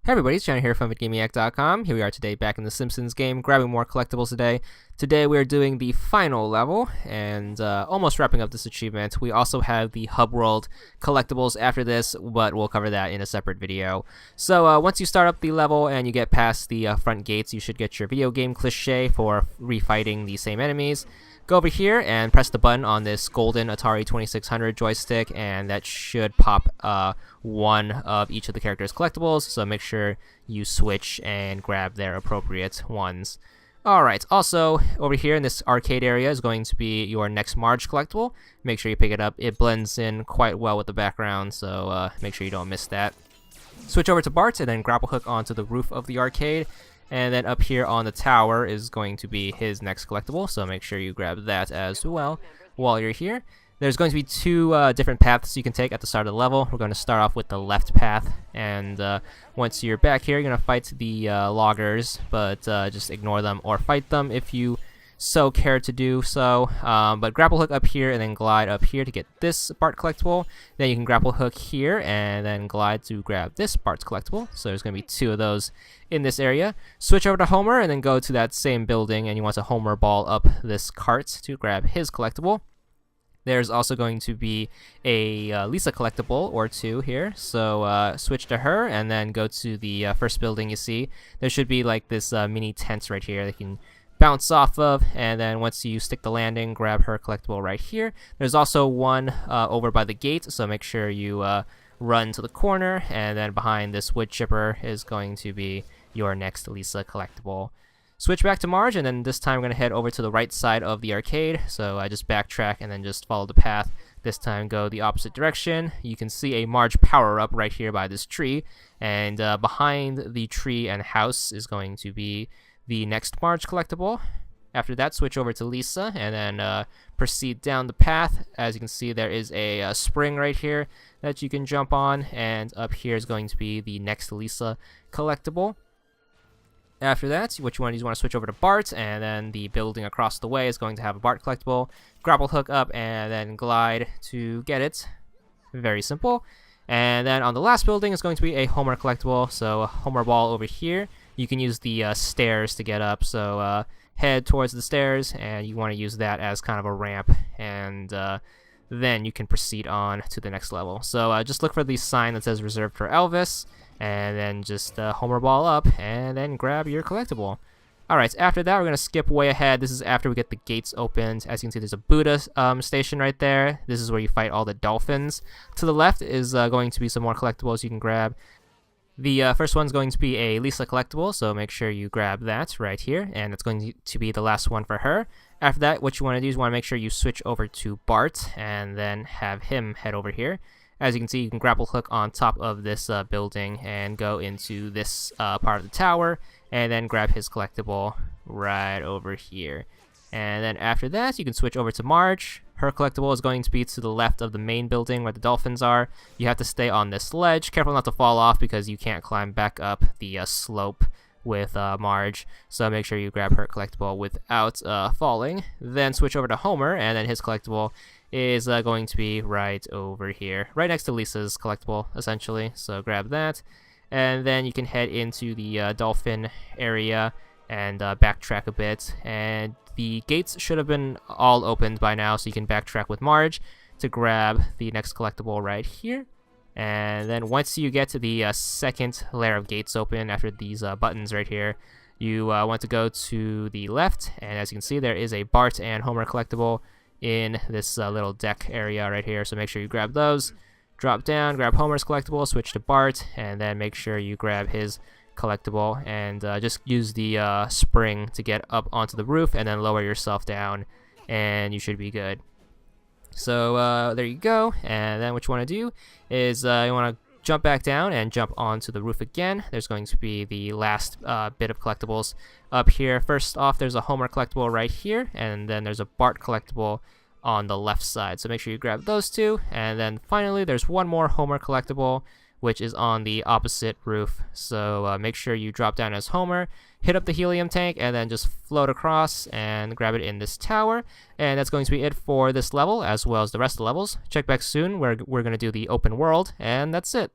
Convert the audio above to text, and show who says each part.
Speaker 1: Hey everybody, it's John here from VidGamiac.com. Here we are today back in the Simpsons game, grabbing more collectibles today. Today we are doing the final level and almost wrapping up this achievement. We also have the Hub World collectibles after this, but we'll cover that in a separate video. So once you start up the level and you get past the front gates, you should get your video game cliché for refighting the same enemies. Go over here and press the button on this golden Atari 2600 joystick, and that should pop one of each of the characters' collectibles, so make sure you switch and grab their appropriate ones. Alright, also over here in this arcade area is going to be your next Marge collectible. Make sure you pick it up. It blends in quite well with the background, so make sure you don't miss that. Switch over to Bart and then grapple hook onto the roof of the arcade. And then up here on the tower is going to be his next collectible, so make sure you grab that as well while you're here. There's going to be two different paths you can take at the start of the level. We're going to start off with the left path, and once you're back here, you're going to fight the loggers, but just ignore them or fight them if you so care to do so. But grapple hook up here and then glide up here to get this Bart collectible. Then you can grapple hook here and then glide to grab this Bart collectible. So there's going to be two of those in this area. Switch over to Homer and then go to that same building, and you want to Homer ball up this cart to grab his collectible. There's also going to be a Lisa collectible or two here, so switch to her and then go to the first building you see. There should be like this mini tent right here that you can bounce off of, and then once you stick the landing, grab her collectible right here. There's also one over by the gate, so make sure you run to the corner, and then behind this wood chipper is going to be your next Lisa collectible. Switch back to Marge, and then this time we're going to head over to the right side of the arcade, so I just backtrack and then just follow the path. This time go the opposite direction. You can see a Marge power-up right here by this tree, and behind the tree and house is going to be the next Marge collectible. After that, switch over to Lisa and then proceed down the path. As you can see, there is a spring right here that you can jump on, and up here is going to be the next Lisa collectible. After that, what you want to do is you want to switch over to Bart, and then the building across the way is going to have a Bart collectible. Grapple hook up and then glide to get it. Very simple. And then on the last building is going to be a Homer collectible, so a Homer ball over here. You can use the stairs to get up, so head towards the stairs, and you want to use that as kind of a ramp, and then you can proceed on to the next level. So just look for the sign that says reserved for Elvis, and then just Homer ball up, and then grab your collectible. Alright, after that, we're going to skip way ahead. This is after we get the gates opened. As you can see, there's a Buddha station right there. This is where you fight all the dolphins. To the left is going to be some more collectibles you can grab. The first one's going to be a Lisa collectible, so make sure you grab that right here, and it's going to be the last one for her. After that, what you want to do is you want to make sure you switch over to Bart, and then have him head over here. As you can see, you can grapple hook on top of this building and go into this part of the tower, and then grab his collectible right over here. And then after that, you can switch over to Marge. Her collectible is going to be to the left of the main building where the dolphins are. You have to stay on this ledge. Careful not to fall off because you can't climb back up the slope with Marge. So make sure you grab her collectible without falling. Then switch over to Homer, and then his collectible is going to be right over here. Right next to Lisa's collectible, essentially. So grab that. And then you can head into the dolphin area and backtrack a bit. And the gates should have been all opened by now, so you can backtrack with Marge to grab the next collectible right here. And then once you get to the second layer of gates open after these buttons right here, you want to go to the left, and as you can see, there is a Bart and Homer collectible in this little deck area right here, so make sure you grab those. Drop down, grab Homer's collectible, switch to Bart, and then make sure you grab his collectible, and just use the spring to get up onto the roof, and then lower yourself down, and you should be good. So there you go. And then what you want to do is you want to jump back down and jump onto the roof again. There's going to be the last bit of collectibles up here. First off, there's a Homer collectible right here, and then there's a Bart collectible on the left side, so make sure you grab those two. And then finally there's one more Homer collectible, which is on the opposite roof, so make sure you drop down as Homer, hit up the helium tank, and then just float across and grab it in this tower. And that's going to be it for this level, as well as the rest of the levels. Check back soon where we're going to do the open world, and that's it.